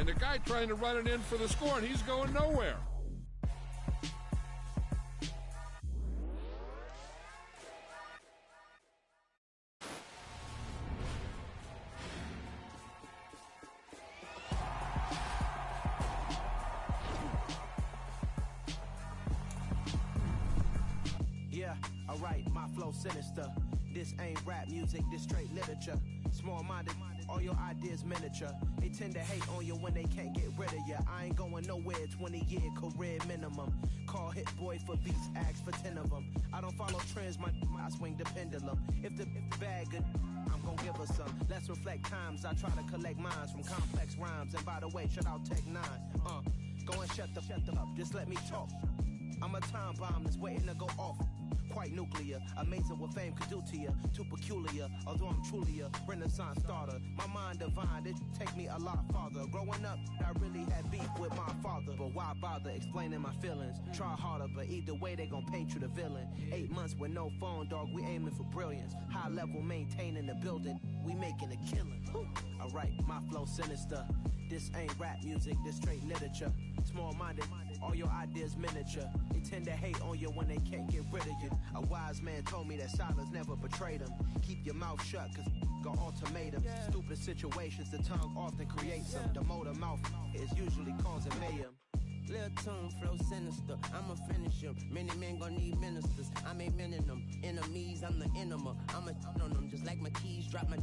and the guy trying to run it in for the score, and he's going nowhere. Yeah, alright, my flow sinister. This ain't rap music, this straight literature. Small-minded, all your ideas miniature. They tend to hate on you when they can't get rid of you. I ain't going nowhere, 20-year career minimum. Call Hit Boy for beats, ask for 10 of them. I don't follow trends, I swing the pendulum. If the bag good, I'm gon' give her some. Let's reflect times, I try to collect minds from complex rhymes. And by the way, shout out Tech 9. Go and shut the up, just let me talk. I'm a time bomb that's waiting to go off. Quite nuclear, amazing what fame could do to you. Too peculiar, although I'm truly a renaissance starter. My mind divine, it take me a lot farther. Growing up, I really had beef with my father. But why bother explaining my feelings? Try harder, but either way they gon' paint you the villain. 8 months with no phone, dog, we aiming for brilliance. High level maintaining the building, we making a killing. Alright, my flow sinister. This ain't rap music, this straight literature. Small-minded, all your ideas miniature. They tend to hate on you when they can't get rid of you. A wise man told me that silence never betrayed him. Keep your mouth shut, cause got ultimatums. Stupid situations, the tongue often creates them. The motor mouth is usually causing mayhem. Lil' tune, flow sinister, I'ma finish him. Many men gon' need ministers, I'm a men in them. Enemies, I'm the enema, I'm a on them. Just like my keys, drop my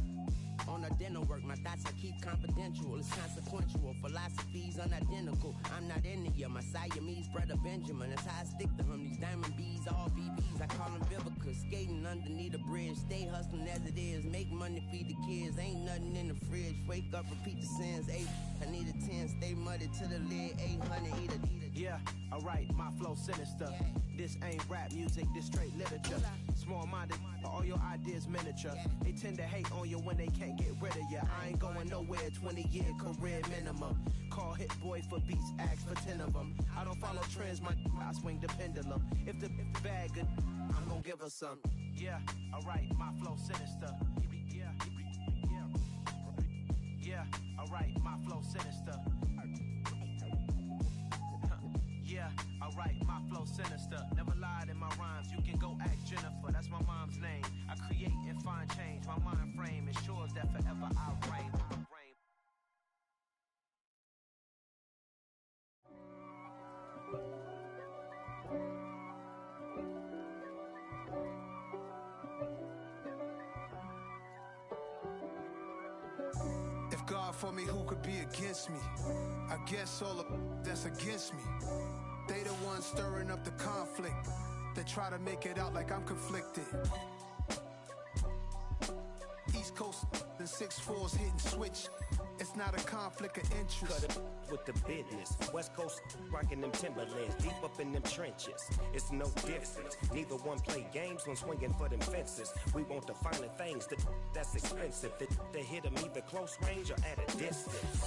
on a dinner work. My thoughts I keep confidential, it's consequential. Philosophies unidentical, I'm not into you. My Siamese brother Benjamin, that's how I stick to him. These diamond bees, all BBs, I call them Vivica. Skating underneath a bridge, stay hustling as it is. Make money, feed the kids, ain't nothing in the fridge. Wake up, repeat the sins, 8, I need a 10. Stay muddy to the lid, 800, eat a. Yeah, alright, my flow sinister. This ain't rap music, this straight literature. Small-minded, all your ideas miniature. They tend to hate on you when they can't get rid of you. I ain't going nowhere, 20-year career minimum. Call Hit Boy for beats, ask for 10 of them. I don't follow trends, I swing the pendulum. If the bag good, I'm gon' give her some. Yeah, alright, my flow sinister. Yeah, alright, my flow sinister. Yeah, alright, my flow sinister. Never lied in my rhymes, you can go ask Jennifer, that's my mom's name. I create and find change, my mind frame ensures that forever I reign. If God for me, who could be against me? I guess all of that's against me. They the ones stirring up the conflict. They try to make it out like I'm conflicted. East Coast and 6'4s hitting switch. It's not a conflict of interest. Cut it with the business. West Coast rocking them Timberlands, deep up in them trenches. It's no difference. Neither one play games when swinging for them fences. We want the finer things that's expensive. They hit them either close range or at a distance.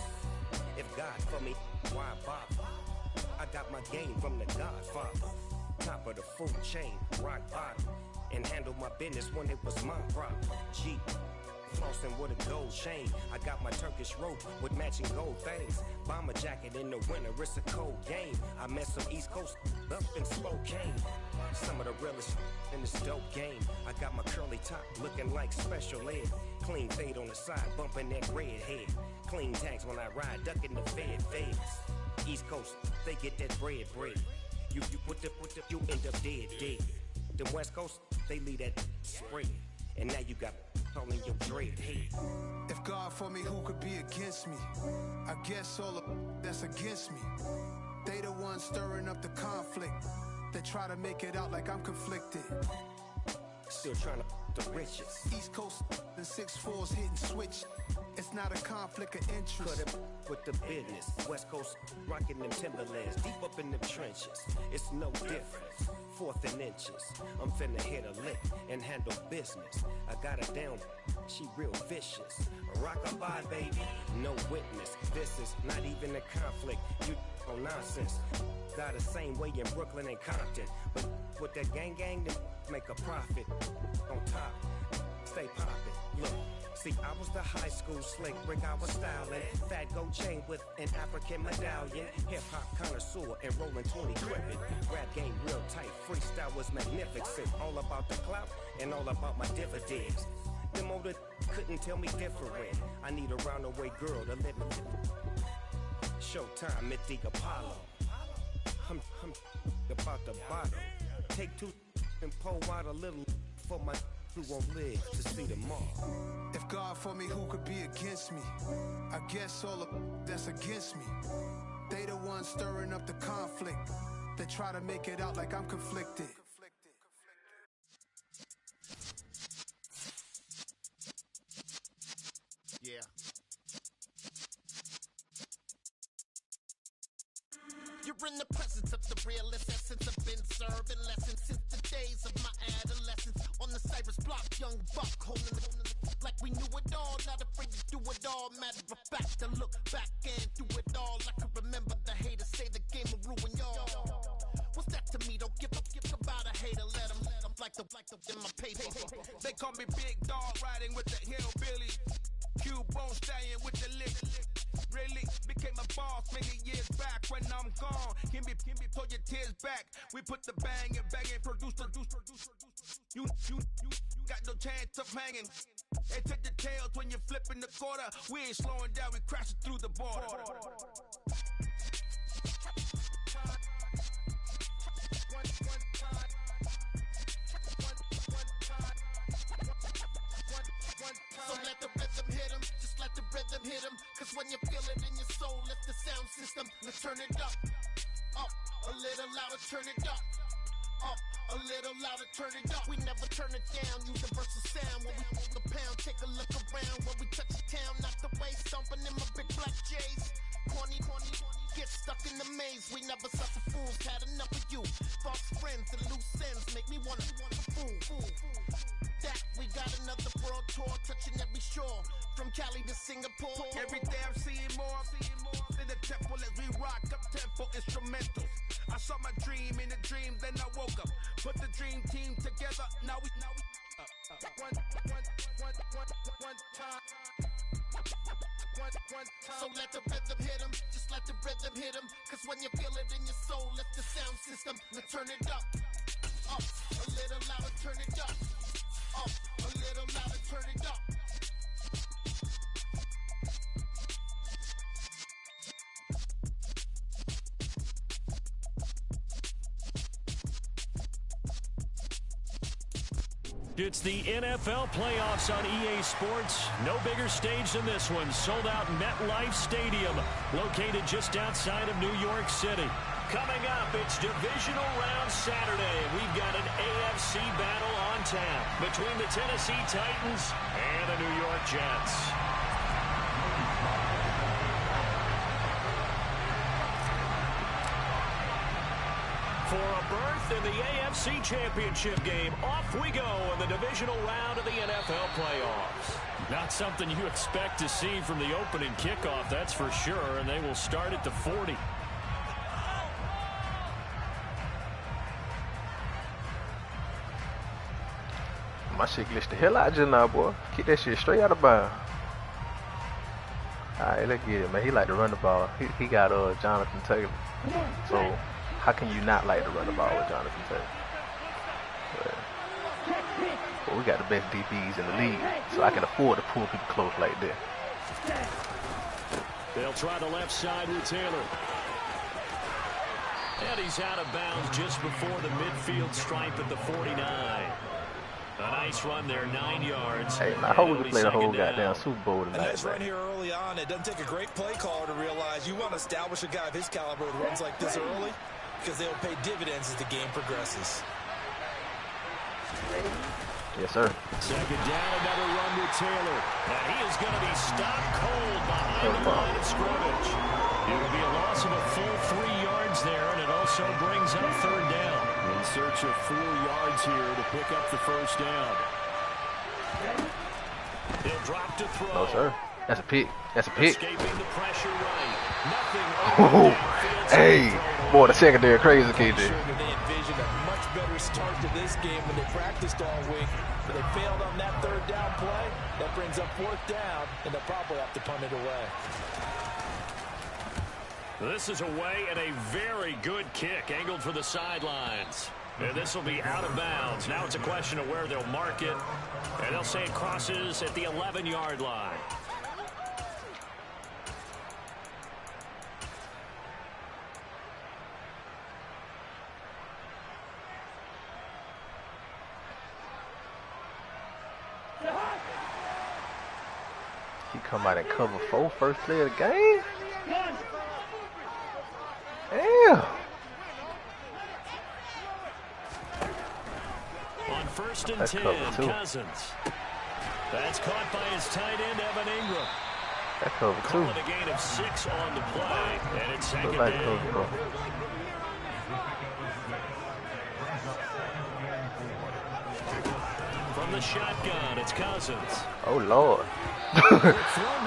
If God for me, why bother? I got my game from the Godfather. Top of the food chain, rock bottom. And handle my business when it was my problem. Jeep, flossing with a gold chain. I got my Turkish rope with matching gold things. Bomber jacket in the winter, it's a cold game. I met some East Coast up in Spokane. Some of the realest in this dope game. I got my curly top looking like special ed. Clean fade on the side, bumping that red head. Clean tags when I ride, ducking the feds. East Coast, they get that bread. You put the, you end up dead. The West Coast, they leave that spread. And now you got all in your dread head. If God for me, who could be against me? I guess all of that's against me. They the ones stirring up the conflict. They try to make it out like I'm conflicted. Still trying to the riches. East Coast and 6'4s hitting switch. It's not a conflict of interest. Cut it with the business. West Coast rocking them Timberlands, deep up in them trenches. It's no difference. 4th and inches. I'm finna hit a lick and handle business. I got her down, she real vicious. Rock-a-bye, baby, no witness. This is not even a conflict. You on nonsense. Got the same way in Brooklyn and Compton. But with that gang, they make a profit. On top, stay poppin'. Look, See, I was the high school slick brick, I was styling. Fat gold chain with an African medallion. Hip-hop connoisseur and rolling 20 crippin'. Rap game real tight, freestyle was magnificent. All about the clout and all about my dividends. Them older couldn't tell me different. I need a roundaway girl to let me. Showtime at the Apollo. I'm about the bottle. Take two and pour out a little for my who won't live to see tomorrow. If God for me, who could be against me? I guess all of that's against me. They the ones stirring up the conflict. They try to make it out like I'm conflicted. Yeah. You're in the presence of the realest essence. I've been serving lessons since the days of my adolescence. On the Cypress block, young buck holding the like we knew it all. Not afraid to do it all. Matter of fact, to look back and do it all. I can remember the haters say the game will ruin y'all. What's that to me? Don't give a about a hater. Let them like the in my paper. They call me Big Dog, riding with the hillbilly. Q-Bone stallion with the lick. Really became a boss many years back. When I'm gone, can be pull your tears back. We put the bang and produce. You got no chance of hanging. They take the tails when you're flipping the quarter. We ain't slowing down, we crashing through the border. So let the rhythm hit him, just let the rhythm hit him. Cause when you feel it in your soul, let the sound system, let's turn it up. Up, a little louder, turn it up. Up, a little louder, turn it up. We never turn it down, universal sound. When we hold the pound, take a look around. When we touch the town, knock the way, stomping in my big black J's. Corny, get stuck in the maze. We never suffer fools, had enough of you. False friends and loose ends make me wanna fool. That we got another world tour, touching every shore, from Cali to Singapore. Every day I'm seeing more in the temple as we rock up tempo instrumentals. I saw my dream in a dream, then I woke up. Put the dream team together. Now we one time. So let the rhythm hit him, just let the rhythm hit him. Cause when you feel it in your soul, let the sound system, let's turn it up. Up, a little louder, turn it up. Up, a little louder, turn it up. It's the NFL playoffs on EA Sports. No bigger stage than this one. Sold out MetLife Stadium, located just outside of New York City. Coming up, it's Divisional Round Saturday. We've got an AFC battle on tap between the Tennessee Titans and the New York Jets. For a berth in the AFC Championship game, off we go in the divisional round of the NFL playoffs. Not something you expect to see from the opening kickoff, that's for sure, and they will start at the 40. My shit glitched the hell out just now, boy. Kick that shit straight out of bounds. Alright, let's get it, man. He like to run the ball. He got Jonathan Taylor. So how can you not like to run the ball with Jonathan Taylor? But we got the best DBs in the league, so I can afford to pull people close like that. They'll try the left side with Taylor. And he's out of bounds just before the midfield stripe at the 49. A nice run there, 9 yards. Hey, I hope we can play the whole goddamn Super Bowl tonight. A nice run here early on. It doesn't take a great play caller to realize you want to establish a guy of his caliber with runs like this early, because they'll pay dividends as the game progresses. Yes, sir. Second down, another run with Taylor. And he is going to be stopped cold behind the line of scrimmage. It will be a loss of a full 3 yards there, and it also brings up third down. In search of 4 yards here to pick up the first down. He'll drop to throw. No, sir. That's a pick. That's a pick. Escaping the pressure right. Nothing. Oh, hey, boy, the secondary crazy, KJ. They envision a much better start to this game when they practiced all week. But they failed on that third down play. That brings up fourth down, and they'll probably have to punt it away. This is away and a very good kick, angled for the sidelines. And this will be out of bounds. Now it's a question of where they'll mark it. And they'll say it crosses at the 11-yard line. He come out and cover 4 first play of the game? Damn. On 1st and 10, Cousins. That's caught by his tight end, Evan Ingram. That cover 2. Calling a gain of 6 on the play, and it's second down. From the shotgun, it's Cousins. Oh, Lord.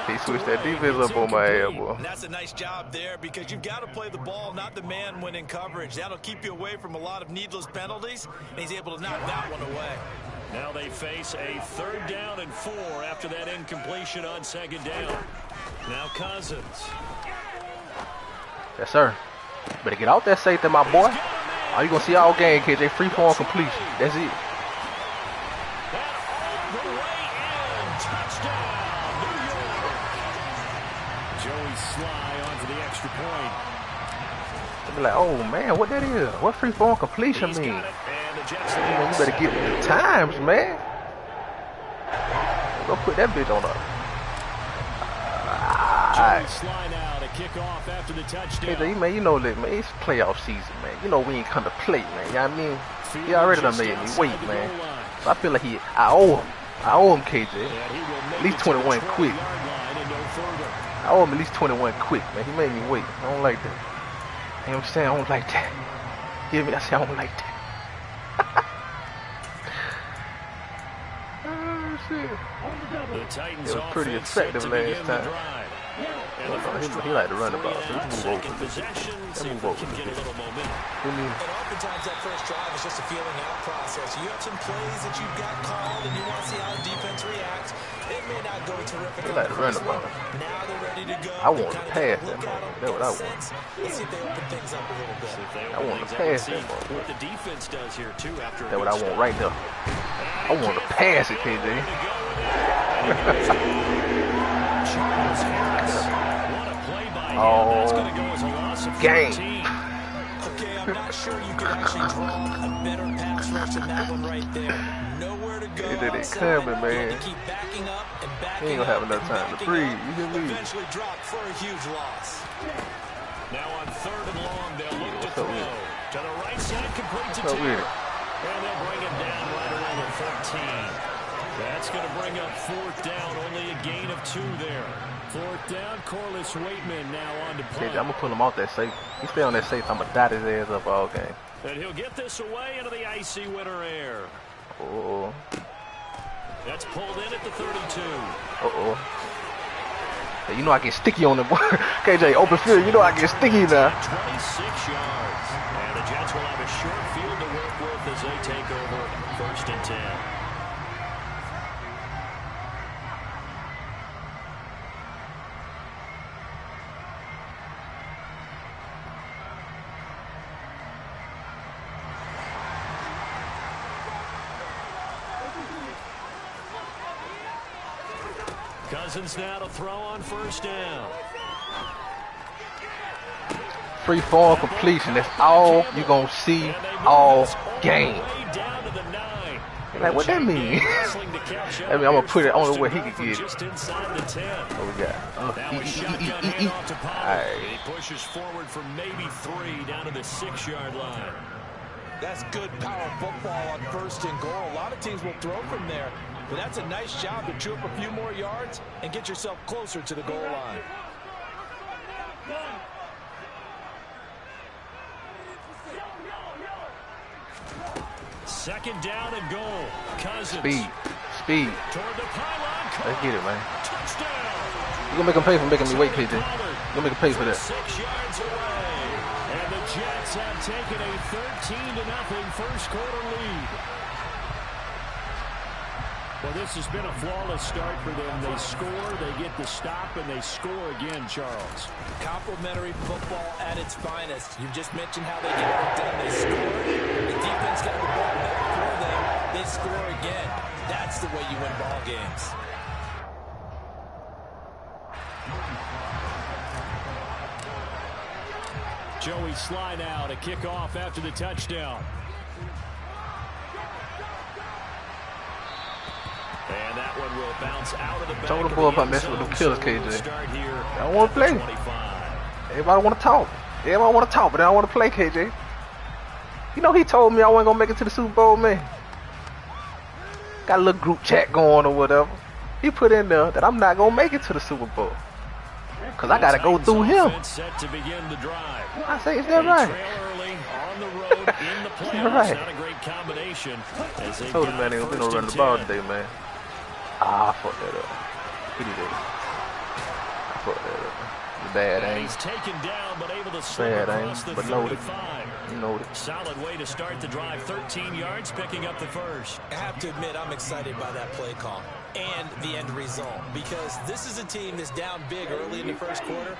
He switched that defense up on my ass, boy. And that's a nice job there because you've got to play the ball, not the man when in coverage. That'll keep you away from a lot of needless penalties, and he's able to knock that one away. Now they face a 3rd down and 4 after that incompletion on 2nd down. Now Cousins. Yes, sir. Better get out that safety, my boy. Are you going to see all game, KJ? Free form completion. That's it. They be like, oh man, what that is? What free form completion mean? You better get with the times, man. Go put that bitch on up. KJ, man, you know that, man. It's playoff season, man. You know we ain't come to play, man. You know what I mean? He already done made me wait, man. So I feel like I owe him, KJ. At least 21 quick. I owe him at least 21 quick, man. He made me wait. I don't like that. You know what I'm saying? I don't like that. Hear me? I say I don't like that. Oh, shit. It was pretty effective last time. He like to run the ball, so he move over. Let's move over. And oftentimes that first drive is just a feeling out process. You have some plays that you've got called, and you want to see how the defense reacts. It may not go terrific. He like to run the ball. Now they're ready to go. I want to pass that ball. That's what I want. Let's see if they open things up a little bit. I want to pass that ball. What the defense does here too after. That's what I want right there. I want to pass it, KJ. Oh, game. Okay, I'm not sure you could actually draw a better pass rush than that one right there. Nowhere to go. It coming, man. Keep backing up and backing he ain't gonna have enough time to breathe. You can leave. Eventually drop for a huge loss. Now on 3rd and long, they'll look to throw to the right side, complete to 2. And they'll bring him down right around the 14. That's going to bring up 4th down. Only a gain of 2 there. 4th down, Corliss Waitman now on to play. I'm going to pull him off that safe. He stay on that safe. I'm going to dot his ass up all game. And he'll get this away into the icy winter air. Uh-oh. That's pulled in at the 32. Uh-oh. Hey, you know I get sticky on the board. KJ, open field. You know I get sticky now. 26 yards. And the Jets will have a short field to work with as they take over 1st and 10. Cousins now to throw on 1st down. Free form completion. That's all you're going to see all game. Like, what that mean? I mean, I'm going to put it on where he can get it. What we got? He pushes forward for maybe 3 down to the 6-yard line. That's good power football on 1st and goal. A lot of teams will throw from there. But that's a nice job to chew up a few more yards and get yourself closer to the goal line. Second down and goal. Cousins. Speed. Toward the pylon. Let's get it, man. Touchdown. You're going to make him pay for making me wait, KJ. You're going to make him pay for that. 6 yards away. And the Jets have taken a 13-0 first quarter lead. Well, this has been a flawless start for them. They score, they get the stop, and they score again, Charles. Complimentary football at its finest. You just mentioned how they get it done. They score. The defense got the ball back for them. They score again. That's the way you win ball games. Joey slide out, a kickoff after the touchdown. And that one will bounce out of the back. Told the boy if I mess with them killers, KJ. I don't want to play. Everybody want to talk. Everybody want to talk, but they don't want to play, KJ. You know he told me I wasn't going to make it to the Super Bowl, man. Got a little group chat going or whatever. He put in there that I'm not going to make it to the Super Bowl. Because I got to go through him. Set to begin the drive. I say, is that right? Early on the road in the playoffs. Right. Not a great combination. I told him, man, ain't going to be no running the ball today, man. I fucked that up. He did it. I fucked that up. Bad aim. He's taken down, but able to slip across the 35. Noted. Solid way to start the drive. 13 yards, picking up the first. I have to admit, I'm excited by that play call and the end result, because this is a team that's down big early in the first quarter,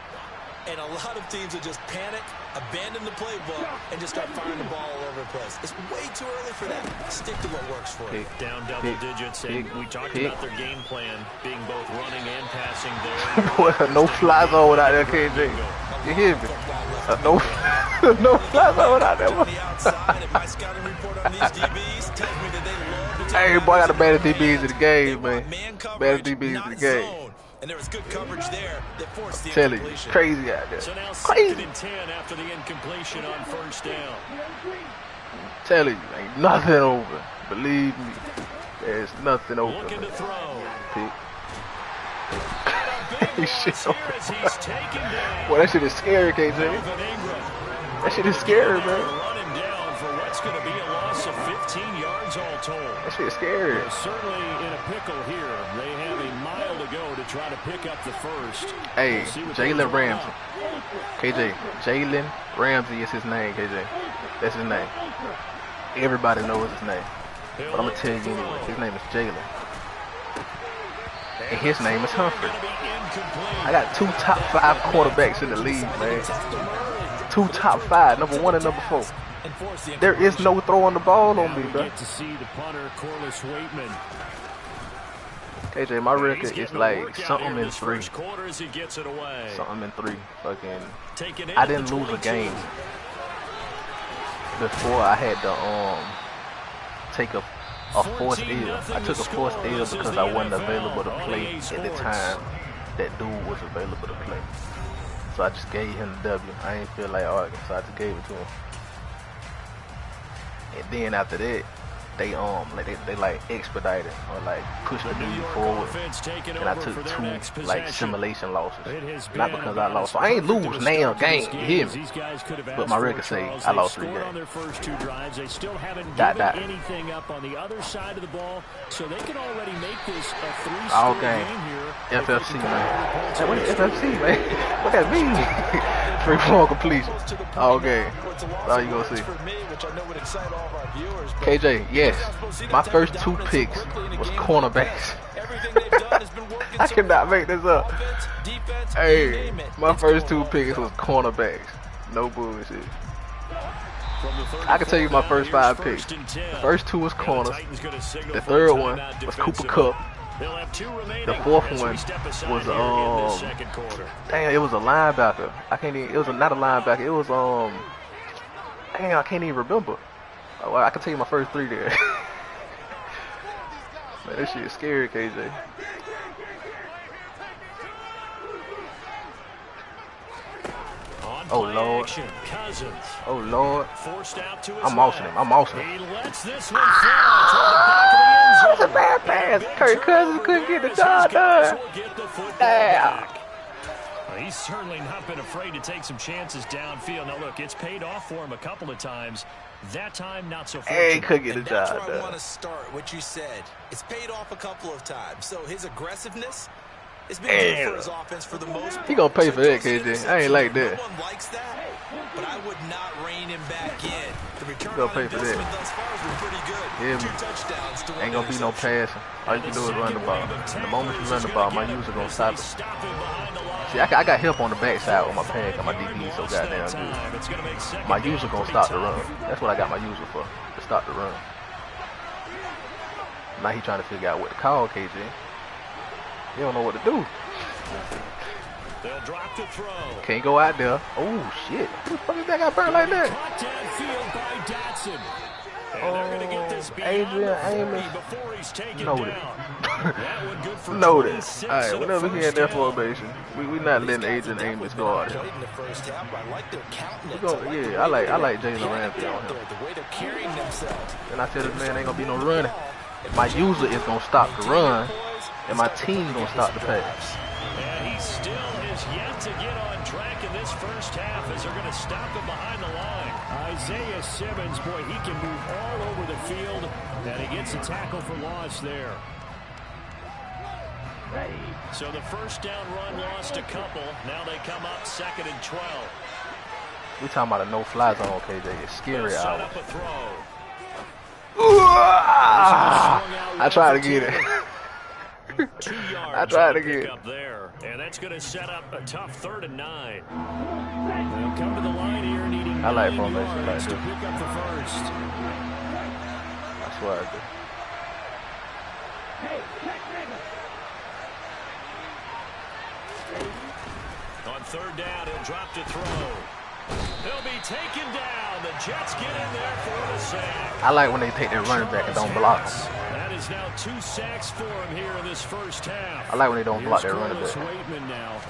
and a lot of teams will just panic, abandon the playbook, and just start firing the ball all over the place. It's way too early for that. Stick to what works for you. Down double digits, and we talked about their game plan being both running and passing there. Boy, no fly zone out there, KJ. You hear me? No fly zone out there. Hey, boy, I got the baddest DBs in the game, man. Baddest DBs in the game. And there was good coverage there that forced the Tell you, crazy out there. So now Crazy. 2nd and 10 after the incompletion on first down. Telling you, ain't nothing over. Believe me, there's nothing over. Looking to throw. Pick. Shit he's taken down. Boy, that shit is scary, KJ. That shit is scary, man. Run him down for what's going to be a loss of 15 yards all told. That shit is scary. They're certainly in a pickle here. They have a mile to go to try to pick up the first. Hey, Jalen Ramsey. KJ, Jalen Ramsey is his name, KJ. That's his name. Everybody knows his name. But I'm going to tell you anyway. His name is Jalen. And his name is Humphrey. I got 2 top 5 quarterbacks in the league, man. 2 top 5, number 1 and number 4. There is no throwing the ball on me, bro. Get to see the punter, Corliss Waitman. KJ, my record is like something in 3. Something in 3. Fucking, I didn't lose a game before I had to take a forced L. I took a forced L because I wasn't available to play at the time that dude was available to play. So I just gave him the W. I didn't feel like arguing, so I just gave it to him. And then after that, they like expedited or like pushed the lead forward, and I took 2 like simulation losses, not because I lost. So I ain't lose now game, you hear me? But my record say I lost 3 games. They still haven't Dot. anything up on the other side of the ball, so they can already make this a 3-score All game. game here. FFC, man. Hey, what is FFC, man? What that mean? 3-point completion. All game. That's all you gonna see. KJ, yes. My first 2 picks was cornerbacks. I cannot make this up. Hey, my first 2 picks was cornerbacks. No bullshit. I can tell you my first 5 picks. The first 2 was corners. The 3rd one was Cooper Kupp. The 4th one was damn, it was a linebacker. I can't even. It was not a linebacker. It was Dang, I can't even remember. Well, I can tell you my first 3 there. Man, this shit is scary, KJ. Oh Lord. Oh Lord. I'm mousing him. I'm mousing him. That was a bad pass. Kirk Cousins couldn't get the job done. Damn. He's certainly not been afraid to take some chances downfield. Now look, it's paid off for him a couple of times. That time, not so fortunate. Hey, he could get the job done. That's where I want to start what you said. It's paid off a couple of times. So his aggressiveness, it's been good for his offense for the most part. He gonna pay for that, KJ. I ain't like that. No one likes that, but I would not rank checking back in. The return Go on pay for that. investment thus far has been pretty good. Yeah, 2 touchdowns to 1 ain't gonna be no interception. passing. All you can do is run the ball. The moment you run the ball, my user gonna stop it. See, I got help on the backside with my pad, got my DB so goddamn good. My user gonna stop the run. That's what I got my user for, to stop the run. Now he trying to figure out what to call KJ. He don't know what to do. They'll drop the throw. Can't go out there. Oh shit! Who the fuck is that got burned like that? Caught downfield by Dotson. And Oh, they're gonna get this Adrian Amos. before he's taken Noted. down. That one good for Noted. 26 All right, and a whenever he in first that down. formation, we not letting Adrian Amos go out there. Played in the first half, but I like their countenance. Yeah, I like Jalen Ramsey on him. The way they're carrying themselves. And I tell this man ain't gonna be no running. My user is gonna stop the run, and my team gonna stop the pass. And he still is yet to get on track in this first half as they're going to stop him behind the line. Isaiah Simmons, boy, he can move all over the field, and he gets a tackle for loss there. So the first down run lost a couple. Now they come up 2nd and 12. We talking about a no-fly zone, KJ. It's scary Set hours. up a throw. I tried to get it. 2 yards I tried to on the get it. pickup there, and that's going to set up a tough 3rd and 9. They'll come to the line here, needing I like 9 formation like yards to this. pick up the first. I swear I do. On 3rd down, he'll drop to throw. He'll be taken down. The Jets get in there for the sack. I like when they take their running back and don't block them. That is now 2 sacks for him here in this first half. I like when they don't block their running Here's back. Carlos Waitman now.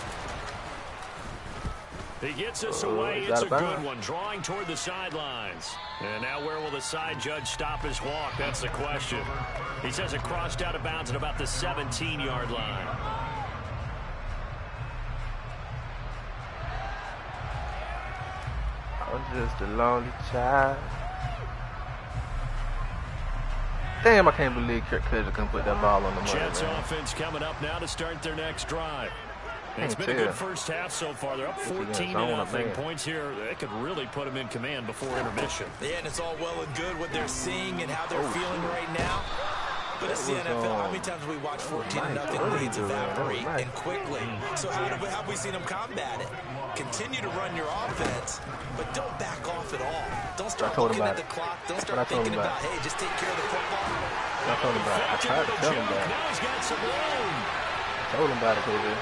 He gets us Is away. that It's a about? good one. Drawing toward the sidelines. And now where will the side judge stop his walk? That's the question. He says it crossed out of bounds at about the 17-yard line. I'm just a lonely child. Damn, I can't believe Kirk Cousins couldn't put that ball on the money, Jets man. offense coming up now to start their next drive. It's Can't been a good tell. first half so far. They're up This is 14 zone, to nothing. man. Points here. They could really put them in command before intermission. Yeah, and it's all well and good what they're seeing and how they're feeling right now. But it's the NFL. How many times have we watched 14-0 leads evaporate and quickly? So how have we seen them combat it? Continue to run your offense, but don't back off at all. Don't start looking at the clock. Don't start thinking about, hey, just take care of the football. I told him about it. I tried to tell him about it. Now he's got some room. I told him about it, KJ.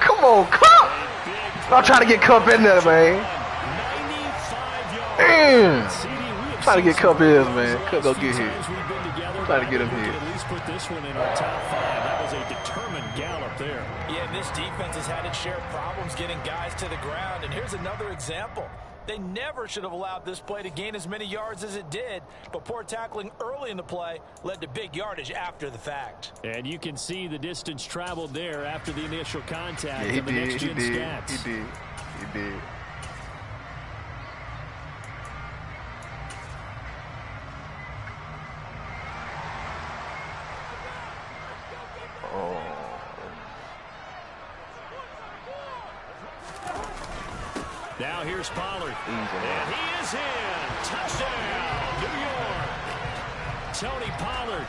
Come on, Cup! I'm trying to get Cup in there, man. 95 yards. Damn. Trying to get Cup in, man. Cup go get here. Trying to get him here. At least put this one in our top 5. That was a determined gallop there. Yeah, and this defense has had its share of problems getting guys to the ground. And here's another example. They never should have allowed this play to gain as many yards as it did, but poor tackling early in the play led to big yardage after the fact. And you can see the distance traveled there after the initial contact. Yeah, he in the did. next He gen did. stats. He did. He did. Oh. Now here's Pollard. Easy, man. And he is in. Touchdown, New York. Tony Pollard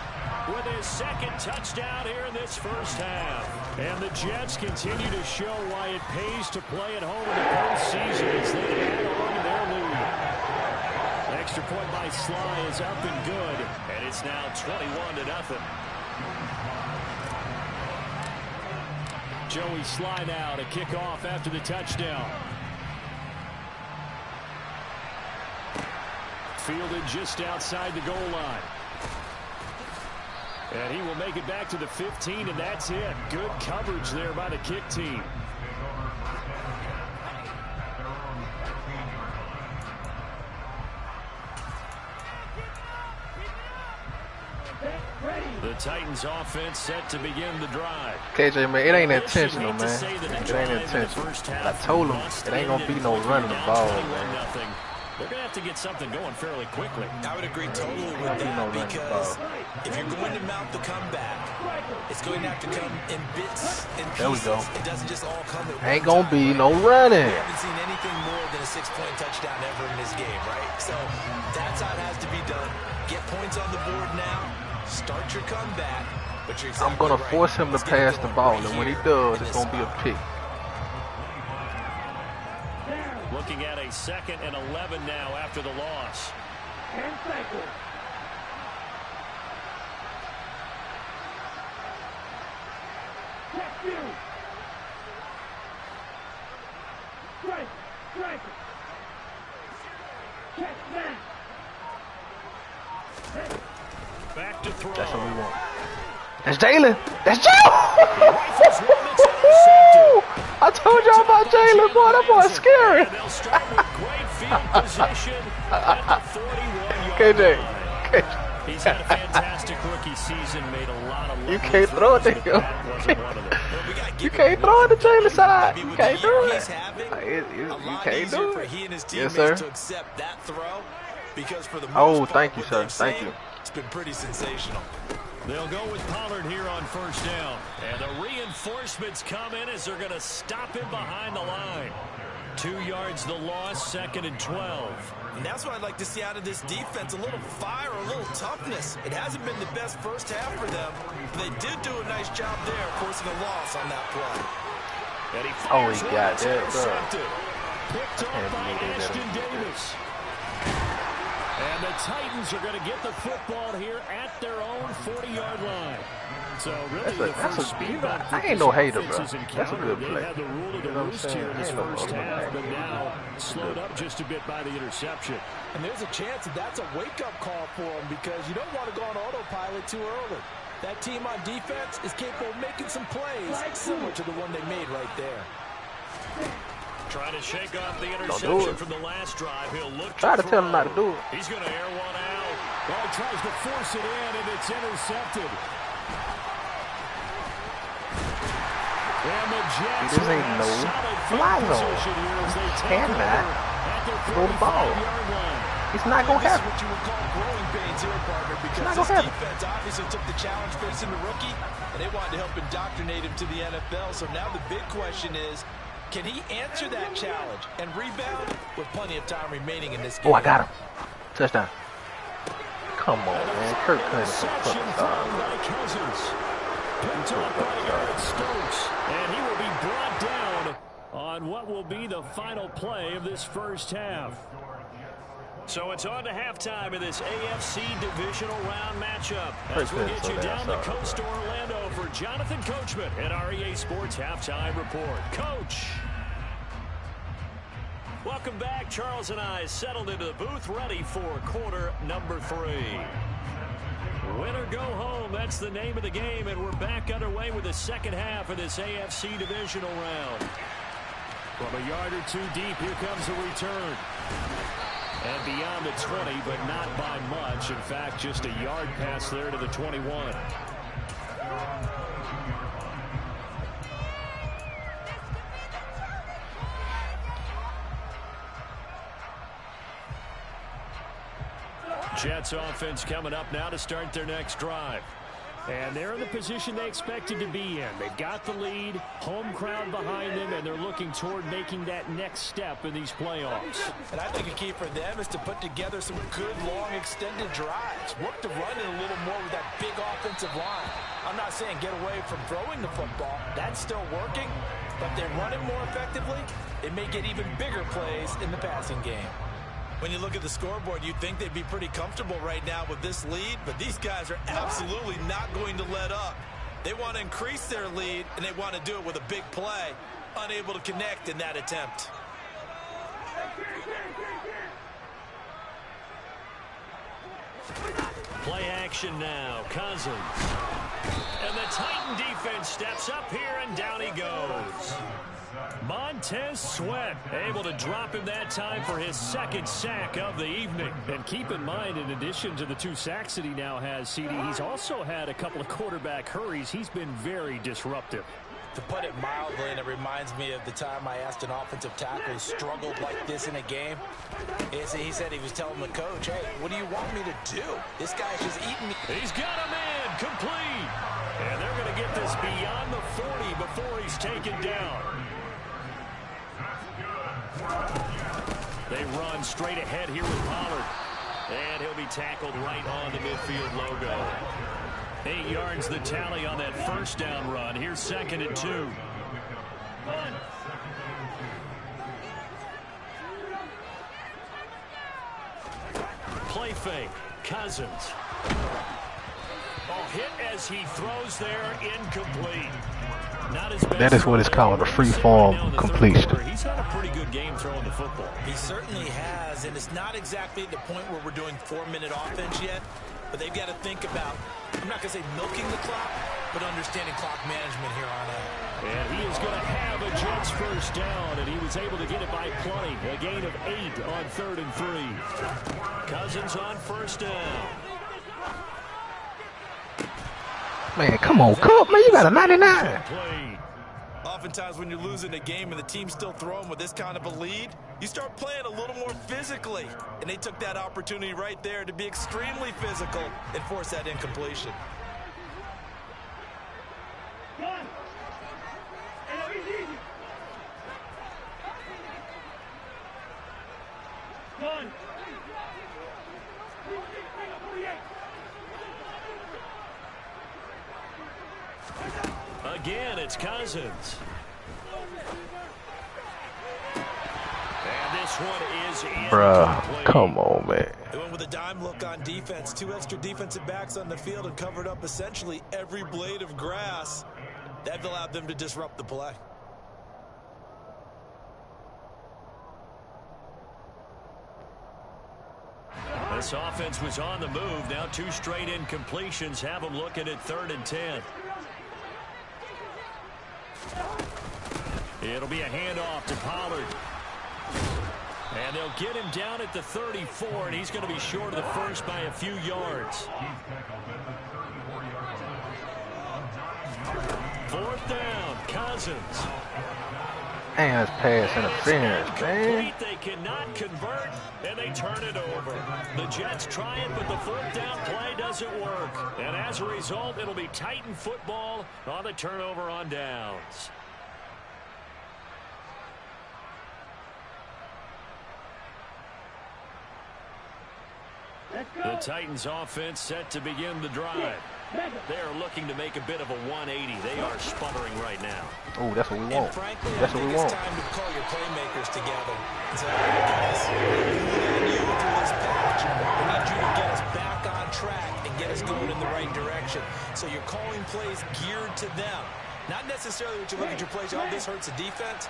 with his 2nd touchdown here in this first half. And the Jets continue to show why it pays to play at home in the postseason as they add on to their lead. Extra point by Sly is up and good. And it's now 21-0. Joey Sly now to kick off after the touchdown. Fielded just outside the goal line. And he will make it back to the 15, and that's it. Good coverage there by the kick team. The Titans offense set to begin the drive. KJ, man, it ain't intentional, man. It ain't intentional. I told him it ain't gonna be no running the ball, man. they're going to have to get something going fairly quickly. I would agree totally with that because if you're going to mount the comeback, it's going to have to come in bits and pieces. There we go. It doesn't just all come at Ain't going to be no running. We haven't seen anything more than a 6-point touchdown ever in this game, right? So that's how it has to be done. Get points on the board now. Start your comeback. But you're exactly I'm going to force him to pass the ball, and when he does, it's going to be a pick. Looking at a 2nd and 11 now after the loss. 10 seconds. Check you. Strike. Strike. Check that. Back to throw. That's what we want. That's Jalen. That's Jalen. I told y'all about Jalen, boy. That boy's scary. KJ. He's had a fantastic rookie season. Made a lot of. You can't throw it to him. You can't throw it to Jalen's side. You can't do it. You can't do it. Yes, sir. Oh, thank you, sir. Thank you. It's been pretty sensational. They'll go with Pollard here on 1st down. And the reinforcements come in as they're going to stop him behind the line. 2 yards the loss, 2nd and 12. And that's what I'd like to see out of this defense, a little fire, a little toughness. It hasn't been the best first half for them, but they did do a nice job there, forcing a loss on that play. And he fires got that, bro. Picked up by Ashton Davis. And the Titans are going to get the football here at their own 40-yard line. So really, I ain't no hater, bro. That's a good play. They had the rule of the roost here in this first half, but now slowed up just a bit by the interception. And there's a chance that that's a wake-up call for them because you don't want to go on autopilot too early. That team on defense is capable of making some plays similar to the one they made right there. Trying to shake off the interception from the last drive. He'll look Try to tell him not to do it. He's going to air one out. Well, he tries to force it in, and it's intercepted. And the Jets this ain't no fly zone. He cannot throw the ball. It's not going to happen. What you would call growing pains here, partner, because this defense obviously took the challenge facing the rookie, and they wanted to help indoctrinate him to the NFL. So now the big question is, can he answer that challenge and rebound with plenty of time remaining in this game? Oh, I got him. Touchdown. Come on, man. Kirk Cousins. Picked up by Eric Stokes, and he will be brought down on what will be the final play of this first half. So it's on to halftime in this AFC divisional round matchup. As we'll get you down the coast to Orlando for Jonathan Coachman at our EA Sports Halftime Report. Coach. Welcome back. Charles and I settled into the booth ready for quarter number 3. Win or go home, that's the name of the game, and we're back underway with the second half of this AFC divisional round. From a yard or 2 deep, here comes a return. And beyond the 20, but not by much. In fact, just a yard pass there to the 21. Jets offense coming up now to start their next drive. And they're in the position they expected to be in. They've got the lead, home crowd behind them, and they're looking toward making that next step in these playoffs. And I think a key for them is to put together some good, long, extended drives. Work to run it a little more with that big offensive line. I'm not saying get away from throwing the football. That's still working. But if they run it more effectively, it may get even bigger plays in the passing game. When you look at the scoreboard, you'd think they'd be pretty comfortable right now with this lead, but these guys are absolutely not going to let up. They want to increase their lead, and they want to do it with a big play. Unable to connect in that attempt. Play action now. Cousins. And the Titan defense steps up here, and down he goes. Montez Sweat able to drop him that time for his second sack of the evening. And keep in mind, in addition to the 2 sacks that he now has, CD, he's also had a couple of quarterback hurries. He's been very disruptive. To put it mildly, and it reminds me of the time I asked an offensive tackle who struggled like this in a game. He said he was telling the coach, hey, what do you want me to do? This guy's just eating me. He's got a man complete. And they're going to get this beyond the 40 before he's taken down. They run straight ahead here with Pollard. And he'll be tackled right on the midfield logo. 8 yards the tally on that first down run. Here's 2nd and 2. Play fake. Cousins. Oh, hit as he throws there, incomplete. Not as bad. That is what is called a free form completion. He's had a pretty good game throwing the football. He certainly has, and it's not exactly the point where we're doing 4-minute offense yet, but they've got to think about, I'm not going to say milking the clock, but understanding clock management here on out. And he is going to have a Jets first down, and he was able to get it by plenty. A gain of 8 on 3rd and 3. Cousins on first down. Man, come on, Cup, man, you got a 99. Oftentimes when you're losing a game and the team's still throwing with this kind of a lead, you start playing a little more physically. And they took that opportunity right there to be extremely physical and force that incompletion. Again, it's Cousins. And this one is in. Bruh, come on, man. They went with a dime look on defense. 2 extra defensive backs on the field and covered up essentially every blade of grass. That allowed them to disrupt the play. This offense was on the move. Now 2 straight incompletions have them looking at 3rd and 10. It'll be a handoff to Pollard. And they'll get him down at the 34, and he's going to be short of the first by a few yards. 4th down, Cousins. And that's pass interference, man. They cannot convert, and they turn it over. The Jets try it, but the 4th down play doesn't work. And as a result, it'll be Titan football on the turnover on downs. The Titans offense set to begin the drive. They are looking to make a bit of a 180. They are sputtering right now. Oh, that's what we want. Frankly, that's what we want. It's time to call your playmakers together and say, all right, guys, we need you through this patch. We need you to get us back on track and get us going in the right direction. So you're calling plays geared to them. Not necessarily what you look at your plays, oh, this hurts the defense.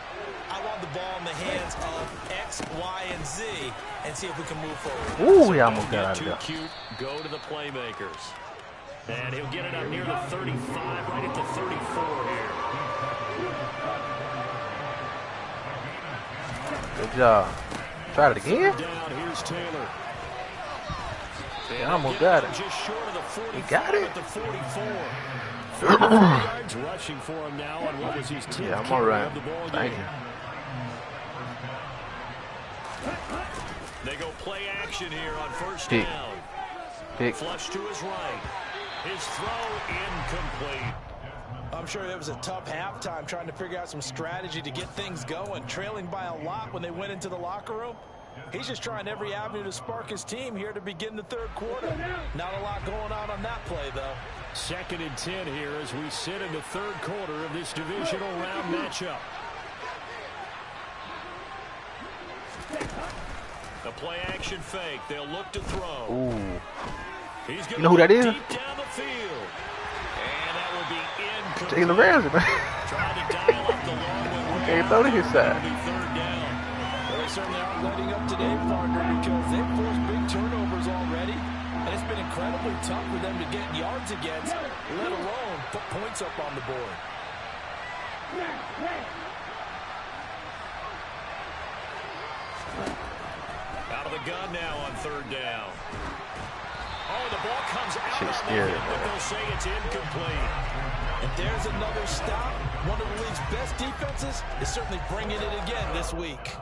I want the ball in the hands of X, Y, and Z and see if we can move forward. Ooh, he almost got out of there. Too cute, go to the playmakers. And he'll get it up near the 35, right at the 34 here. Good job. Try it again. Down, here's Taylor. I almost got it. Just short of the 45 You got it? at the 44. 34 yards rushing for him now on what was his 10th Yeah, I'm all right. of the ball Thank game. you. They go play action here on first Pick. down. Pick. Flush to his right. His throw incomplete. I'm sure it was a tough halftime trying to figure out some strategy to get things going. Trailing by a lot when they went into the locker room. He's just trying every avenue to spark his team here to begin the 3rd quarter. Not a lot going on that play, though. 2nd and 10 here as we sit in the 3rd quarter of this divisional round matchup. The play action fake. They'll look to throw. Ooh. He's You know who that is? deep down the field. And that will be incomplete. Jalen Ramsey, man. Trying to dial up the long one. Can't throw to his side. It'll be 3rd down. Well, they certainly aren't letting up today, partner, because they've forced big turnovers already. And it's been incredibly tough for them to get yards against, let alone put points up on the board. Out of the gun now on 3rd down. Oh, the ball comes out Shit's on scary, the hit, but they'll say it's incomplete. And there's another stop. One of the league's best defenses is certainly bringing it again this week.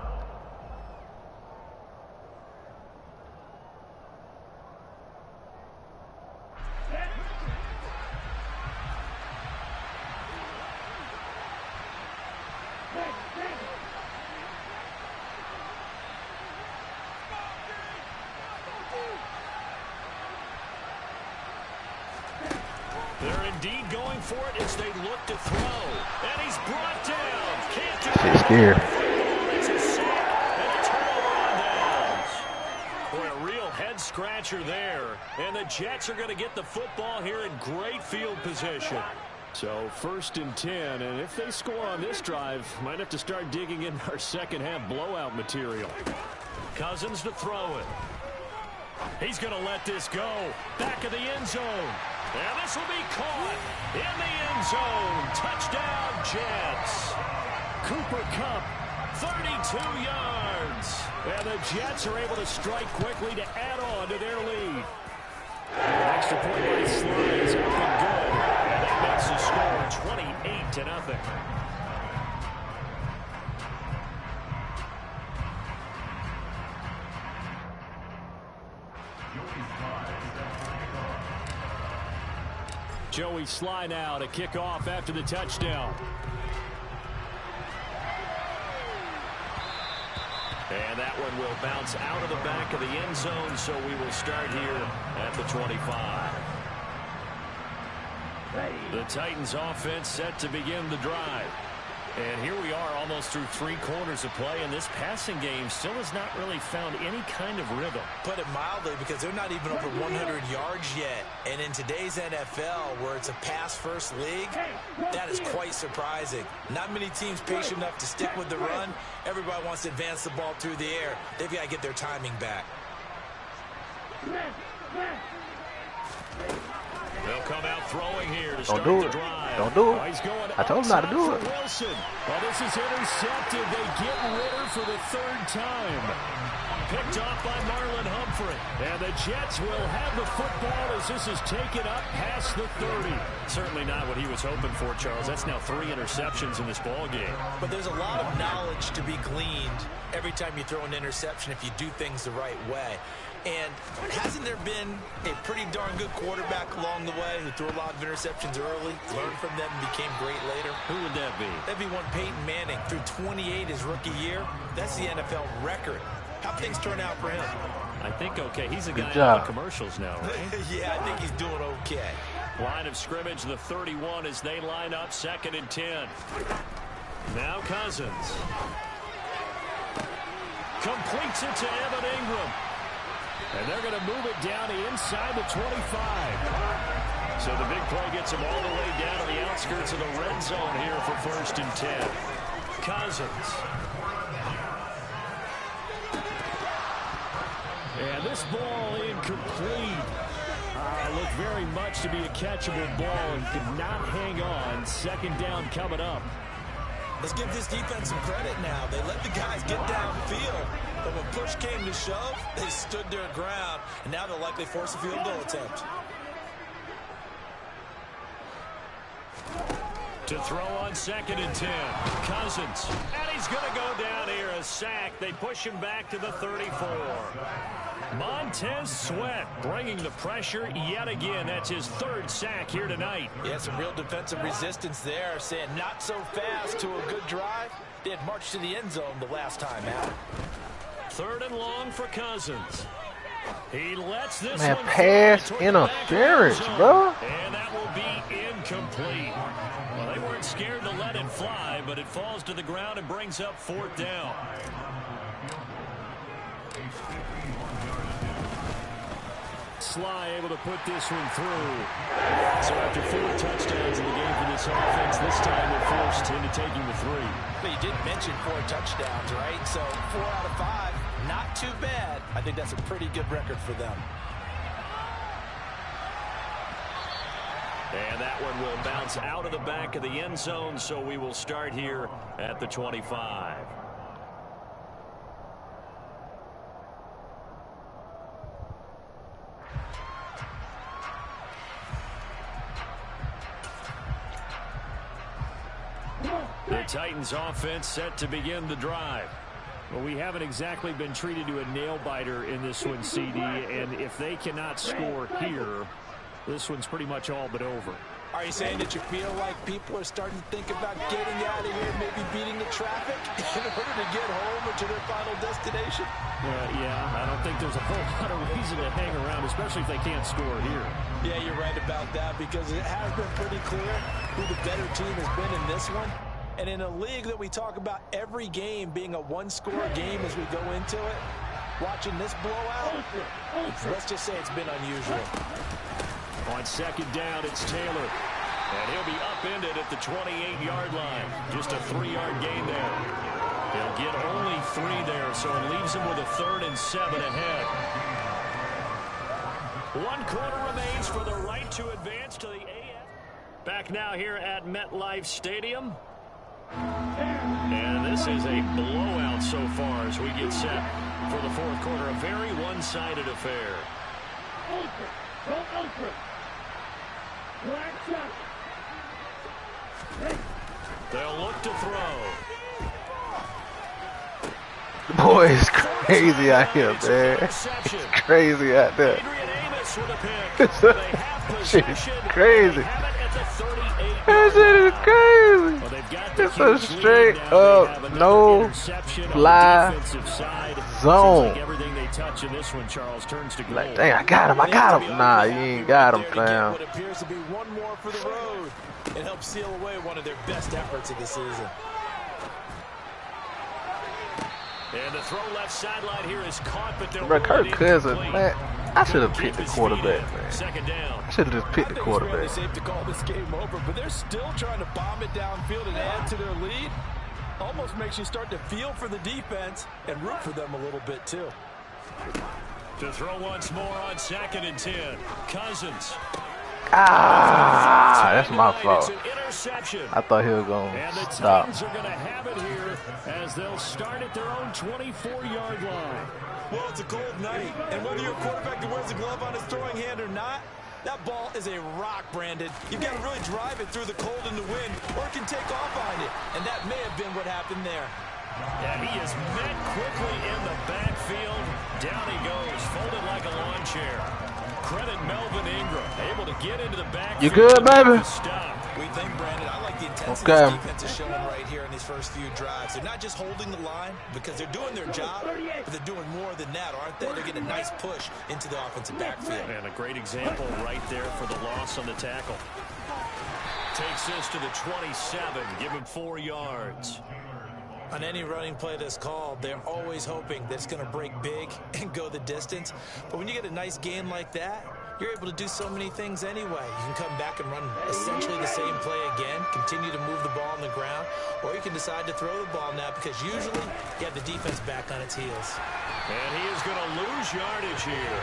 They're indeed going for it as they look to throw. And he's brought down. Can't do She's scared. It's a sack and a turnover on downs. Boy, a real head scratcher there. And the Jets are going to get the football here in great field position. So 1st and 10, and if they score on this drive, might have to start digging in our second half blowout material. Cousins to throw it. He's going to let this go. Back of the end zone. And this will be caught in the end zone. Touchdown, Jets. Cooper Kupp, 32 yards. And the Jets are able to strike quickly to add on to their lead. Extra point by Slye is up and good. And that makes the score 28-0. Joey Slye now to kick off after the touchdown. And that one will bounce out of the back of the end zone, so we will start here at the 25. The Titans offense set to begin the drive. And here we are almost through 3 quarters of play, and this passing game still has not really found any kind of rhythm. Put it mildly, because they're not even over 100 yards yet. And in today's NFL, where it's a pass-first league, that is quite surprising. Not many teams patient enough to stick with the run. Everybody wants to advance the ball through the air. They've got to get their timing back. They'll come out throwing here to start Don't do the it. drive. Don't do it. Oh, he's going I told him not to do it. Wilson. Well, this is intercepted. They get Ritter for the 3rd time. Picked off by Marlon Humphrey. And the Jets will have the football as this is taken up past the 30. Certainly not what he was hoping for, Charles. That's now 3 interceptions in this ball game. But there's a lot of knowledge to be gleaned every time you throw an interception if you do things the right way. And hasn't there been a pretty darn good quarterback along the way who threw a lot of interceptions early, learned from them, and became great later? Who would that be? That'd be one Peyton Manning. Threw 28 his rookie year. That's the NFL record. How things turn out for him? I think okay. He's a guy job. on the commercials now, right? Yeah, I think he's doing okay. Line of scrimmage, the 31 as they line up 2nd and 10. Now Cousins. Completes it to Evan Ingram. And they're going to move it down inside the 25. So the big play gets him all the way down to the outskirts of the red zone here for 1st and 10. Cousins. And this ball incomplete. Looked very much to be a catchable ball and could not hang on. 2nd down coming up. Let's give this defense some credit now. They let the guys get downfield, but when push came to shove, they stood their ground, and now they'll likely force a field goal attempt. To throw on 2nd and 10. Cousins. And he's going to go down here. A sack. They push him back to the 34. Montez Sweat bringing the pressure yet again. That's his 3rd sack here tonight. Yeah, some real defensive resistance there, saying not so fast to a good drive. They had marched to the end zone the last time out. 3rd and long for Cousins. He lets this Man, one pass interference, bro. And that will be incomplete. Well, they weren't scared to let it fly, but it falls to the ground and brings up 4th down. Slye able to put this one through. So after 4 touchdowns in the game for this offense, this time they're forced into taking the 3. But you did mention 4 touchdowns, right? So 4 out of 5, not too bad. I think that's a pretty good record for them. And that one will bounce out of the back of the end zone, so we will start here at the 25. Titans offense set to begin the drive. Well, we haven't exactly been treated to a nail-biter in this one, CD, and if they cannot score here, this one's pretty much all but over. Are you saying that you feel like people are starting to think about getting out of here, maybe beating the traffic in order to get home or to their final destination? Yeah, I don't think there's a whole lot of reason to hang around, especially if they can't score here. Yeah, you're right about that, because it has been pretty clear who the better team has been in this one. And in a league that we talk about every game being a one-score game as we go into it, watching this blowout, let's just say it's been unusual. On second down, it's Taylor. And he'll be upended at the 28-yard line. Just a 3-yard gain there. He'll get only 3 there, so it leaves him with a 3rd and 7 ahead. 1 quarter remains for the right to advance to the AF. Back now here at MetLife Stadium. And this is a blowout so far as we get set for the 4th quarter. A very one-sided affair. They'll look to throw. The boy is crazy out here, man. It's crazy out there. Shit's crazy. That shit is crazy. It's a straight up no fly zone. Like, dang, I got him. Nah, you ain't got him, fam. What appears to be one more for the road. It helps seal away one of their best efforts of the season. And the throw left sideline here is caught, but they'll Kirk Cousins, man. I should have picked the quarterback, man. Second down. I should have just picked the quarterback. It's safe to call this game over, but they're still trying to bomb it downfield and add to their lead. Almost makes you start to feel for the defense and root for them a little bit too. To throw once more on 2nd and 10. Cousins. That's my fault. Interception. I thought he was going and the to stop. Titans are going to have it here as they'll start at their own 24-yard line. Well, it's a cold night, and whether you're a quarterback that wears a glove on his throwing hand or not, that ball is a rock, Brandon. You've got to really drive it through the cold and the wind, or it can take off behind it, and that may have been what happened there. And he is met quickly in the backfield. Down he goes, folded like a lawn chair. Credit Melvin Ingram, able to get into the backfield. You good, baby? Stop. We think, Brandon, I like the intensity this defense is showing right here in these first few drives. They're not just holding the line because they're doing their job, but they're doing more than that, aren't they? They're getting a nice push into the offensive backfield. And a great example right there for the loss on the tackle. Takes this to the 27, give him 4 yards. On any running play that's called, they're always hoping that it's going to break big and go the distance. But when you get a nice gain like that, you're able to do so many things anyway. You can come back and run essentially the same play again, continue to move the ball on the ground, or you can decide to throw the ball now because usually you have the defense back on its heels. And he is going to lose yardage here.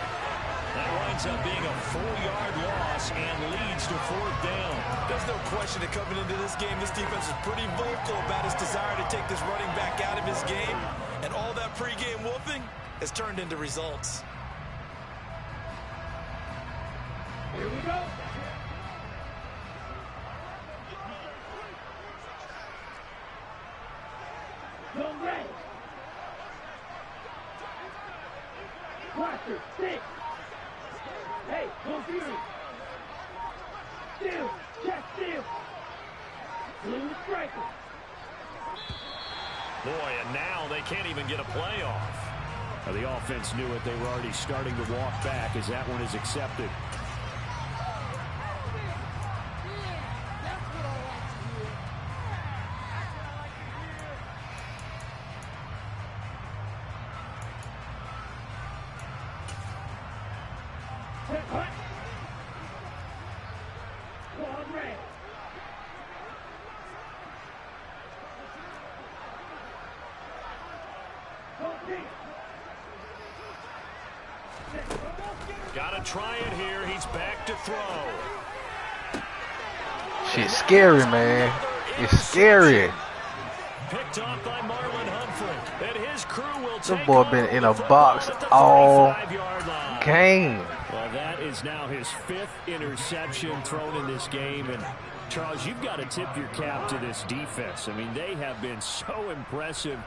That winds up being a 4-yard loss and leads to 4th down. There's no question that coming into this game, this defense is pretty vocal about his desire to take this running back out of his game. And all that pregame wolfing has turned into results. Here we go. Zone ready. Watcher, 6. Hey, go through. Still, check still. Blue striker. Boy, and now they can't even get a play off. Well, the offense knew it. They were already starting to walk back as that one is accepted. Gotta try it here. He's back to throw. Shit's scary, man. It's scary. Picked off by Marlon Humphrey. And his crew will The take boy been in a box all game. Well, that is now his 5th interception thrown in this game, and Charles, you've got to tip your cap to this defense. I mean, they have been so impressive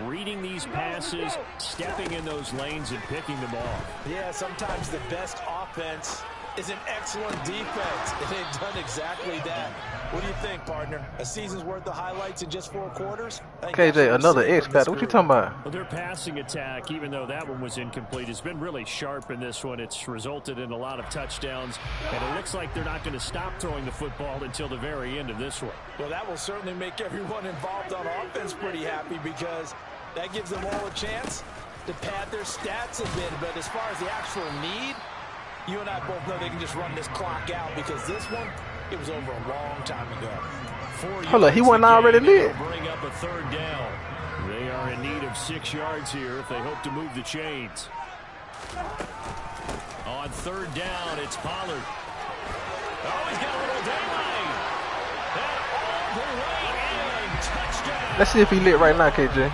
reading these passes, stepping in those lanes, and picking them off. Yeah, sometimes the best offense is an excellent defense, and they've done exactly that. What do you think, partner? A season's worth of highlights in just 4 quarters? KJ, another X factor. What you talking about? Well, their passing attack, even though that one was incomplete, has been really sharp in this one. It's resulted in a lot of touchdowns, and it looks like they're not going to stop throwing the football until the very end of this one. Well, that will certainly make everyone involved on offense pretty happy, because that gives them all a chance to pad their stats a bit. But as far as the actual need, you and I both know they can just run this clock out, because this one, it was over a long time ago. Hold on, he wasn't already lit. Bring up a 3rd down. They are in need of 6 yards here if they hope to move the chains. On 3rd down, it's Pollard. Oh, he's got a little daylight. And all the way in, touchdown. Let's see if he lit right now, KJ.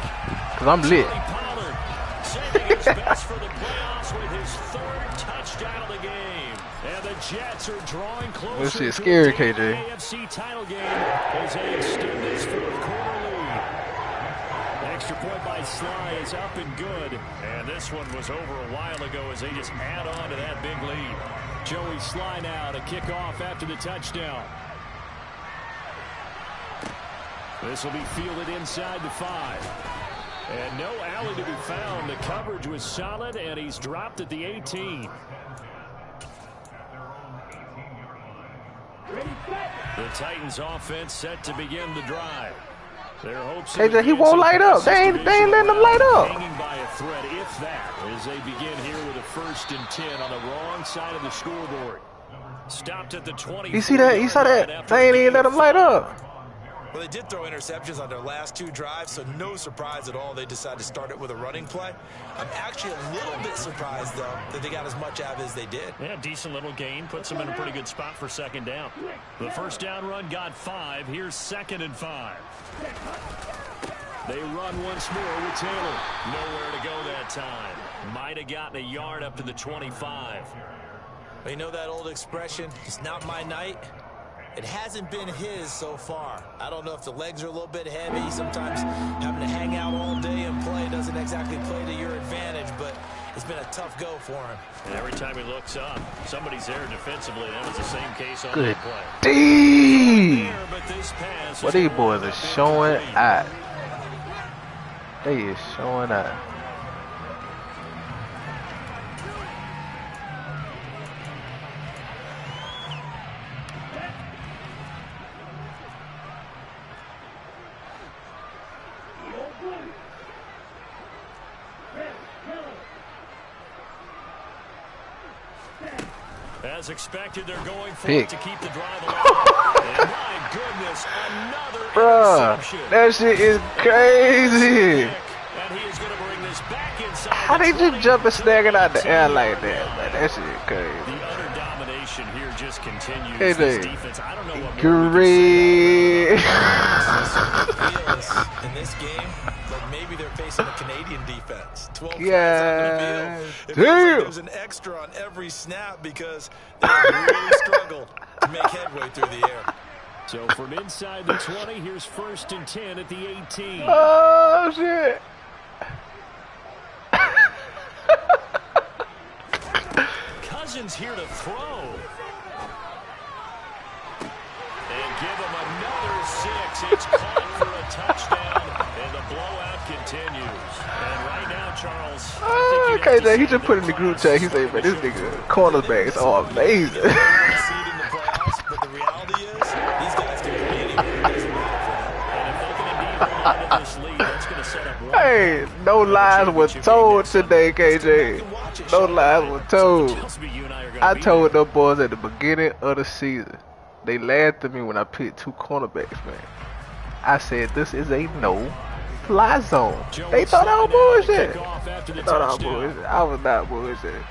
Because I'm lit. Pollard saving his best for the playoffs with his 3rd touchdown of the game. And the Jets are drawing closer. This shit scary, KJ. AFC title game as they extend this 4th quarter lead. Extra point by Sly is up and good. And this one was over a while ago as they just add on to that big lead. Joey Sly now to kick off after the touchdown. This will be fielded inside the 5. And no alley to be found. The coverage was solid, and he's dropped at the 18. The Titans offense set to begin the drive. Their hopes KJ, he won't light up. They ain't letting him light up. Hanging by a thread, if that, as they begin here with a 1st and 10 on the wrong side of the scoreboard. Stopped at the 20. You see that? You saw that? They ain't even let him light up. Well, they did throw interceptions on their last 2 drives, so no surprise at all they decided to start it with a running play. I'm actually a little bit surprised, though, that they got as much out of it as they did. Yeah, decent little gain. Puts them in a pretty good spot for 2nd down. The 1st down run got 5. Here's 2nd and 5. They run once more with Taylor. Nowhere to go that time. Might have gotten a yard up to the 25. Well, you know that old expression, it's not my night? It hasn't been his so far. I don't know if the legs are a little bit heavy. Sometimes having to hang out all day and play doesn't exactly play to your advantage, but it's been a tough go for him. And every time he looks up, somebody's there defensively. That was the same case on Good that play. D. What these boys are showing out. They is showing out. As expected, they're going for it to keep the drive alive. And my goodness, another interception. That shit is crazy. And he is going to bring this back inside. How they just jump and snag it out the air like that? Man, that shit is crazy. The utter domination here just continues. Hey, this defense, I don't know what great. In this game, but maybe they're facing a Canadian defense. 12 yeah. It feels like there's an extra on every snap because they really struggled to make headway through the air. So from inside the 20, here's 1st and 10 at the 18. Oh, shit. Cousins here to throw. And give him another 6. It's caught for a touchdown, and the blowout continues. And right now, Charles, okay, then he just put in the group chat. He said, man, this nigga cornerbacks are amazing. But the reality is, these guys can play anywhere. It doesn't matter for them. Hey, no lies were told today, KJ. No lies were told. I told them boys at the beginning of the season. They laughed at me when I picked 2 cornerbacks, man. I said, this is a no-fly zone. They thought I was bullshit. They thought I was bullshit. I was not bullshit.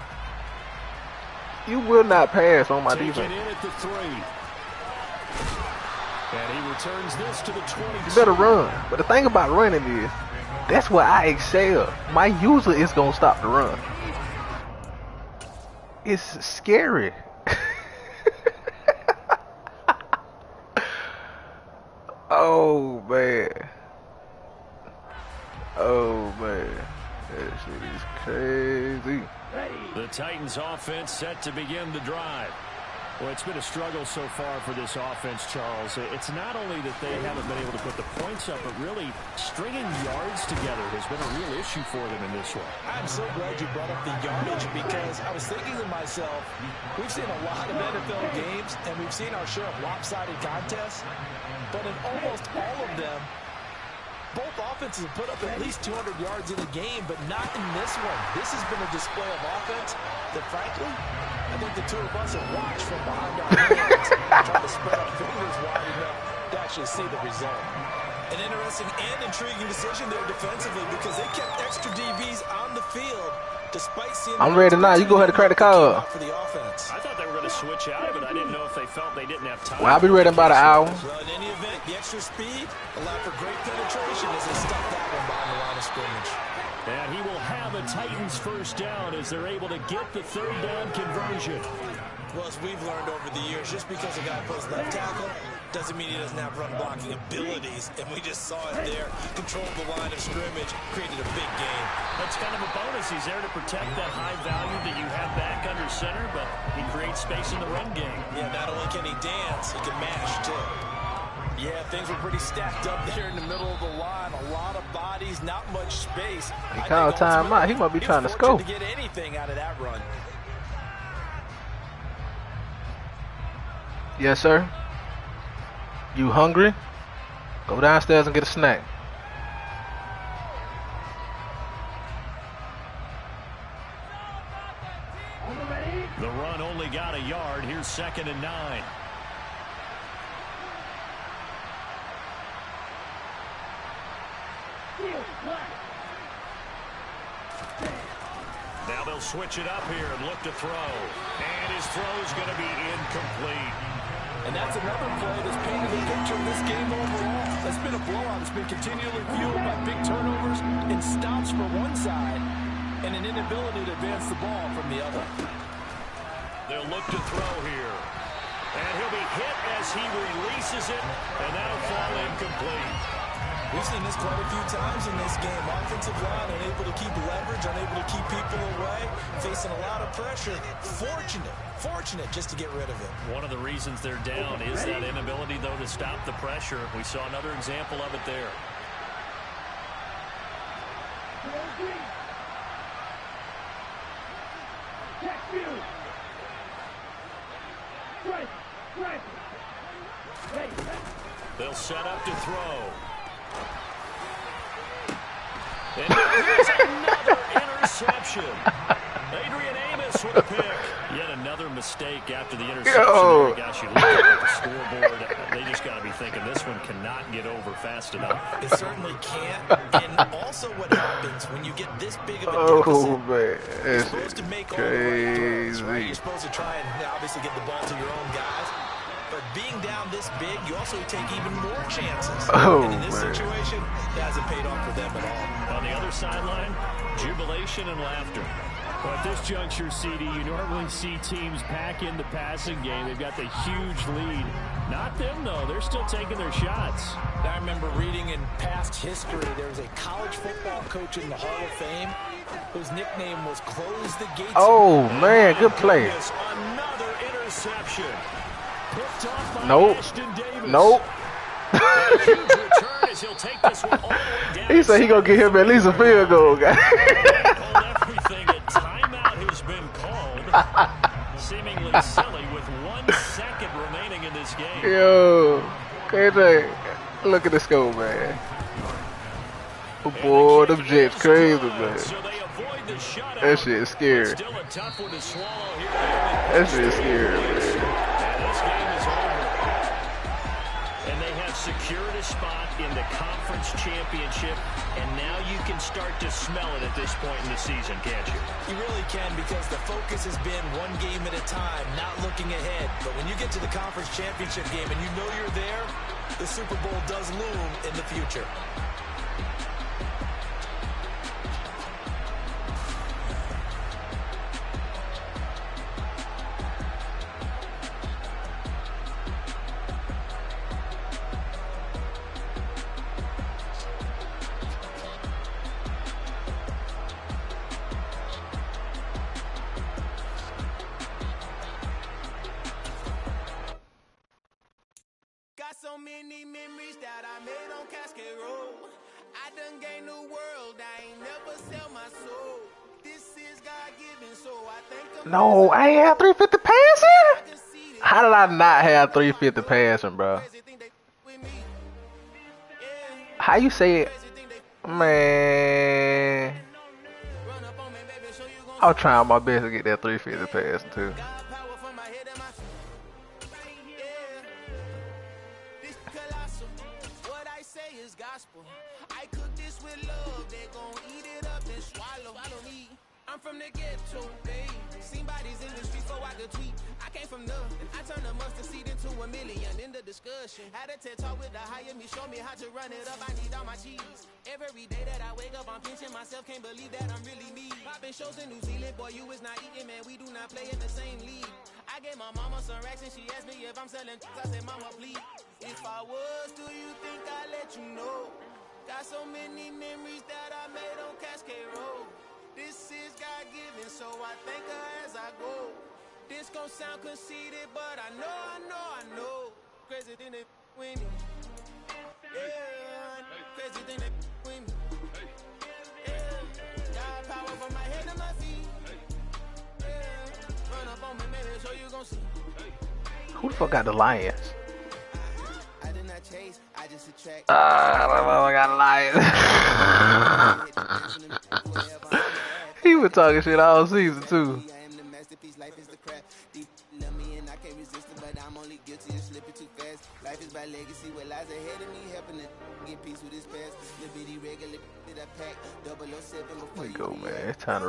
You will not pass on my defense. And he returns this to the 20. You better run. But the thing about running is, that's where I excel. My user is going to stop the run. It's scary. Oh, man. That shit is crazy. The Titans offense set to begin the drive. Well, it's been a struggle so far for this offense, Charles. It's not only that they haven't been able to put the points up, but really stringing yards together has been a real issue for them in this one. I'm so glad you brought up the yardage because I was thinking to myself, we've seen a lot of NFL games and we've seen our share of lopsided contests, but in almost all of them, both offenses have put up at least 200 yards in a game, but not in this one. This has been a display of offense that, frankly, I think the two of us have watched from behind our hands, trying to spread our fingers wide enough to actually see the result. An interesting and intriguing decision there defensively because they kept extra DBs on the field despite seeing. I'm ready now. You go ahead and crack the car. For the offense. I thought they were going to switch out of it. I didn't know if they felt they didn't have time. Well, I'll be ready in about an hour. Well, in any event, the extra speed allowed for great penetration as they stuck that one behind the line of scrimmage. And he will have a Titans first down as they're able to get the third down conversion. Well, as we've learned over the years, just because a guy plays left tackle doesn't mean he doesn't have run blocking abilities. And we just saw it there. Controlled the line of scrimmage, created a big game. That's kind of a bonus. He's there to protect that high value that you have back under center, but he creates space in the run game. Yeah, not only can he dance, he can mash, too. Yeah, things were pretty stacked up there in the middle of the line. A lot of bodies, not much space. He called time out. He might be trying to score. To get anything out of that run. Yes, sir. You hungry? Go downstairs and get a snack. The run only got a yard. Here's 2nd and 9. Now they'll switch it up here and look to throw. And his throw is going to be incomplete. And that's another play that's painted a picture of this game overall. It's been a blowout. It's been continually fueled by big turnovers and stops for one side and an inability to advance the ball from the other. They'll look to throw here. And he'll be hit as he releases it, and that'll fall incomplete. We've seen this quite a few times in this game. Offensive line unable to keep leverage, unable to keep people away, facing a lot of pressure. Fortunate just to get rid of it. One of the reasons they're down is that inability, though, to stop the pressure. We saw another example of it there. They'll set up to throw. And here's another interception. Adrian Amos with a pick. Yet another mistake after the interception. Gosh, you look at the scoreboard. They just got to be thinking this one cannot get over fast enough. It certainly can't. And also what happens when you get this big of a deficit, man. you're supposed to make all the right throws, right? You're supposed to try and obviously get the ball to your own guys. But being down this big, you also take even more chances. And in this situation, it hasn't paid off for them at all. On the other sideline, jubilation and laughter. Well, at this juncture, CD, you normally see teams pack in the passing game. They've got the huge lead. Not them, though. They're still taking their shots. I remember reading in past history, there was a college football coach in the Hall of Fame whose nickname was Close the Gates. Oh, man, good play. Another interception. Nope. Nope. He said he gonna get him at least a field goal, guy. Everything. A timeout has been called. Seemingly silly with 1 second remaining in this game. Yo, KJ, look at the score, man. Oh boy, them Jets crazy, man. That shit is scary. That shit is scary, man. Secured a spot in the conference championship, and now you can start to smell it at this point in the season, can't you? You really can, because the focus has been one game at a time, not looking ahead. But when you get to the conference championship game and you know you're there, the Super Bowl does loom in the future. No, I ain't have 350 passing. How did I not have 350 passing, bro? How you say it? Man, I was trying my best to get that 350 passing too. I'm from the ghetto, babe. Seen bodies in the streets, so I could tweet. I came from nothing. I turned a mustard seed into a million in the discussion. Had a TED talk with the higher me, show me how to run it up. I need all my cheese. Every day that I wake up, I'm pinching myself. Can't believe that I'm really me. Popping shows in New Zealand, boy, you is not eating, man. We do not play in the same league. I gave my mama some racks and she asked me if I'm selling. I said, mama, please. If I was, do you think I'd let you know? Got so many memories that I made on Cascade Road. This is God-given, so I thank her as I go. This gon' sound conceited, but I know. Crazy thing that with me. Yeah, crazy thing that with me. Yeah, got power from my head to my feet. Yeah, run up on me, maybe, so you gon' see. Who the fuck got the Lions? I did not chase, I just attract. I got Lions. He was talking shit all season too. I am the masterpiece, life is the crap. Deep love me and I can't resist it, but I'm only guilty of slipping too fast. Life is my legacy, what lies ahead of me, helping to get peace with this past. The bitty regular that I pack, 007 before There you you go, man. It's time to